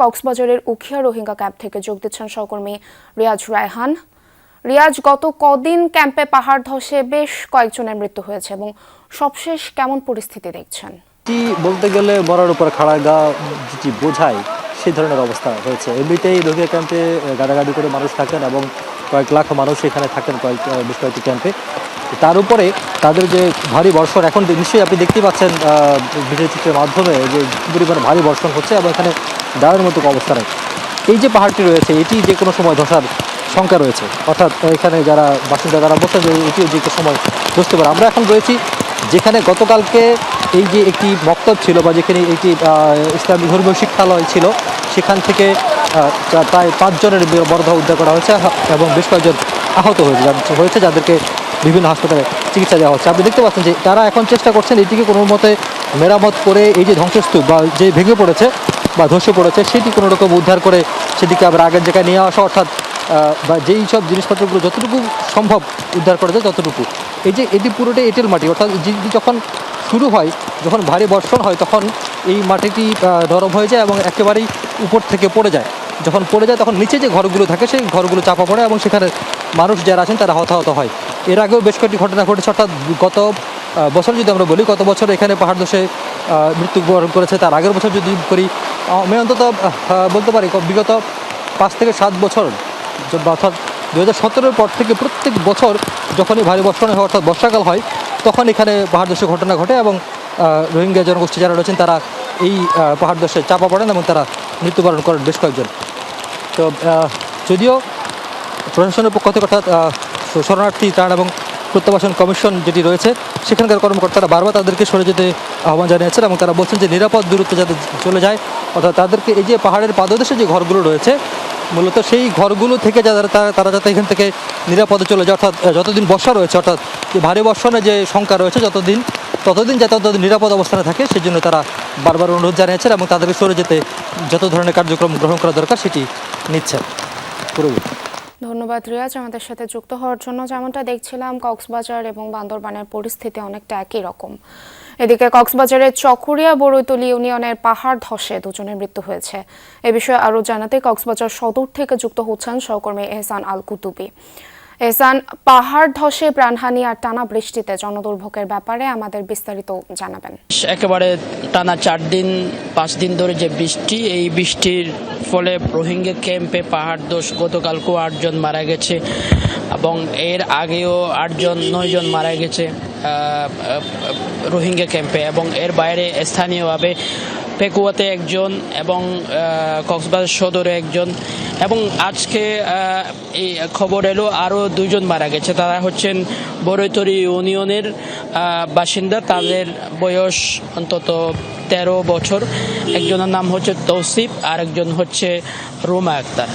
কক্সবাজারের উখিয়া রোহিঙ্গা ক্যাম্প থেকে যোগ দিচ্ছেন সহকর্মী রিয়াজ রায়হান। রিয়াজ, গত কদিন ক্যাম্পে পাহাড় ধসে বেশ কয়েকজনের মৃত্যু হয়েছে এবং সবশেষ কেমন পরিস্থিতি দেখছেন? বলতে গেলে মরার উপর খাড়া গা যেটি বোঝায় সেই ধরনের অবস্থা হয়েছে। এমনিতেই রোহিঙ্গা ক্যাম্পে গাড়াগাড়ি করে মানুষ থাকেন এবং কয়েক লাখ মানুষ এখানে থাকেন বেশ কয়েকটি ক্যাম্পে। তার উপরে তাদের যে ভারী বর্ষণ, এখন নিশ্চয়ই আপনি দেখতে পাচ্ছেন ভিডিও চিত্রের মাধ্যমে যে পরিমাণ ভারী বর্ষণ হচ্ছে এবং এখানে দাঁড়ানোর মতো অবস্থা নেই। এই যে পাহাড়টি রয়েছে এটি যে কোনো সময় ধসার শঙ্কা রয়েছে, অর্থাৎ এখানে যারা বাসিন্দা তারা বলছেন যে এটিও যে কোনো সময় ধসতে পারে। আমরা এখন রয়েছি যেখানে গতকালকে এই যে একটি বক্তব্য ছিল বা যেখানে একটি ইসলামী ধর্মীয় শিক্ষালয় ছিল, সেখান থেকে প্রায় 5 জনের মরদেহ উদ্ধার করা হয়েছে এবং বেশ কয়েকজন আহত হয়েছে যাদেরকে বিভিন্ন হাসপাতালে চিকিৎসা দেওয়া হচ্ছে। আপনি দেখতে পাচ্ছেন যে তারা এখন চেষ্টা করছেন এটিকে কোনো মতে মেরামত করে এই যে ধ্বংসস্তূপ বা যে ভেঙে পড়েছে বা ধসে পড়েছে সেটি কোনো রকম উদ্ধার করে সেটিকে আবার আগের জায়গায় নিয়ে আসা, অর্থাৎ বা যেই সব জিনিসপত্রগুলো যতটুকু সম্ভব উদ্ধার করা যায় ততটুকু। এই যে এটি পুরোটাই এঁটেল মাটি, অর্থাৎ যখন শুরু হয়, যখন ভারী বর্ষণ হয় তখন এই মাটিটি নরম হয়ে যায় এবং একেবারেই উপর থেকে পড়ে যায়। যখন পড়ে যায় তখন নিচে যে ঘরগুলো থাকে সেই ঘরগুলো চাপা পড়ে এবং সেখানে মানুষ যারা আছেন তারা হতাহত হয়। এর আগেও বেশ কয়েকটি ঘটনা ঘটেছে, অর্থাৎ গত বছর যদি আমরা বলি, গত বছর এখানে পাহাড় ধসে মৃত্যুবরণ করেছে। তার আগের বছর যদি করি, আমি অন্তত বলতে পারি বিগত 5 থেকে 7 বছর, অর্থাৎ 2017-এর পর থেকে প্রত্যেক বছর যখনই ভারী বর্ষণ হয়, অর্থাৎ বর্ষাকাল হয়, তখন এখানে পাহাড় ধসের ঘটনা ঘটে এবং রোহিঙ্গা জনগোষ্ঠী যারা রয়েছেন তারা এই পাহাড় ধসে চাপা পড়েন এবং তারা মৃত্যুবরণ করেন বেশ কয়েকজন। তো যদিও প্রশাসনের পক্ষ থেকে, অর্থাৎ শরণার্থী ত্রাণ এবং প্রত্যাবাসন কমিশন যেটি রয়েছে সেখানকার কর্মকর্তারা বারবার তাদেরকে সরে যেতে আহ্বান জানিয়েছেন এবং তারা বলছেন যে নিরাপদ দূরত্বে যাতে চলে যায়, অর্থাৎ তাদেরকে এই যে পাহাড়ের পাদদেশে যে ঘরগুলো রয়েছে মূলত সেই ঘরগুলো থেকে তারা যাতে এখান থেকে নিরাপদে চলে যায়, অর্থাৎ যতদিন বর্ষা রয়েছে, অর্থাৎ যে ভারী বর্ষণে যে শঙ্কা রয়েছে ততদিন যাতে নিরাপদ অবস্থানে থাকে সেই জন্য তারা বারবার অনুরোধ জানিয়েছেন এবং তাদেরকে সরে যেতে যত ধরনের কার্যক্রম গ্রহণ করা দরকার সেটি নিচ্ছেন। ধন্যবাদ রিয়াজ আমাদের সাথে যুক্ত হওয়ার জন্য। যেমনটা দেখছিলাম, কক্সবাজার এবং বান্দরবানের পরিস্থিতি অনেকটা একই রকম। এদিকে কক্সবাজারের চকরিয়া বড়ইতলী ইউনিয়নের পাহাড় ধসে 2 জনের মৃত্যু হয়েছে। এ বিষয়ে আরও জানাতে কক্সবাজার সদর থেকে যুক্ত হচ্ছেন সহকর্মী এহসান আল কুতুবি। এহসান, পাহাড় ধসে প্রাণহানি আর টানা বৃষ্টিতে জনদুর্ভোগের ব্যাপারে আমাদের বিস্তারিত জানাবেন। একেবারে টানা 4-5 দিন ধরে যে বৃষ্টি, এই বৃষ্টির ফলে রোহিঙ্গা ক্যাম্পে পাহাড় ধস গতকালকেও 8 জন মারা গেছে এবং এর আগেও 9 জন মারা গেছে রোহিঙ্গা ক্যাম্পে, এবং এর বাইরে স্থানীয়ভাবে পেকুয়াতে 1 জন এবং কক্সবাজার সদরে 1 জন, এবং আজকে এই খবর এলো আরও 2 জন মারা গেছে। তারা হচ্ছেন বড়ইতলী ইউনিয়নের বাসিন্দা, তাদের বয়স অন্তত 13 বছর। একজনের নাম হচ্ছে তৌসিফ আর একজন হচ্ছে রুমা আক্তার।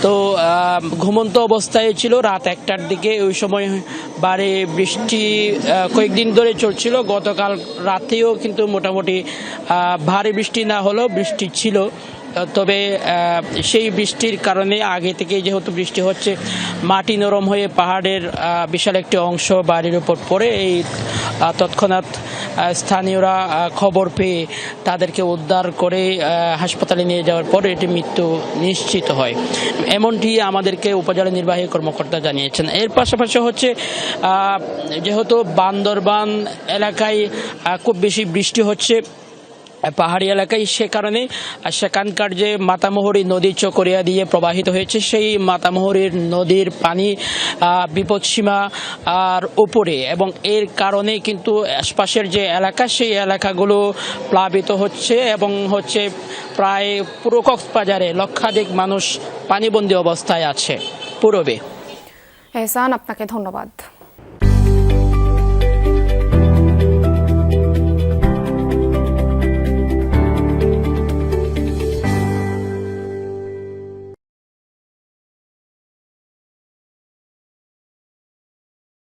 তো ঘুমন্ত অবস্থায় ছিল রাত 1টার দিকে। ওই সময় ভারী বৃষ্টি কয়েকদিন ধরে চলছিল। গতকাল রাতেও কিন্তু মোটামুটি ভারী বৃষ্টি না হলেও বৃষ্টি ছিল, তবে সেই বৃষ্টির কারণে আগে থেকে যেহেতু বৃষ্টি হচ্ছে, মাটি নরম হয়ে পাহাড়ের বিশাল একটি অংশ বাড়ির উপর পড়ে এই তৎক্ষণাৎ স্থানীয়রা খবর পেয়ে তাদেরকে উদ্ধার করে হাসপাতালে নিয়ে যাওয়ার পর এটি মৃত্যু নিশ্চিত হয়, এমনটি আমাদেরকে উপজেলা নির্বাহী কর্মকর্তা জানিয়েছেন। এর পাশাপাশি হচ্ছে যেহেতু বান্দরবান এলাকায় খুব বেশি বৃষ্টি হচ্ছে পাহাড়ি এলাকায়, সে কারণে সেখানকার যে মাতামুহুরী নদী চকরিয়া দিয়ে প্রবাহিত হয়েছে, সেই মাতামুহুরীর নদীর পানি বিপদসীমা আর উপরে, এবং এর কারণে কিন্তু আশপাশের যে এলাকা সেই এলাকাগুলো প্লাবিত হচ্ছে এবং হচ্ছে প্রায় পুরো কক্সবাজারে লক্ষাধিক মানুষ পানিবন্দী অবস্থায় আছে। পূরবে এহসান, আপনাকে ধন্যবাদ।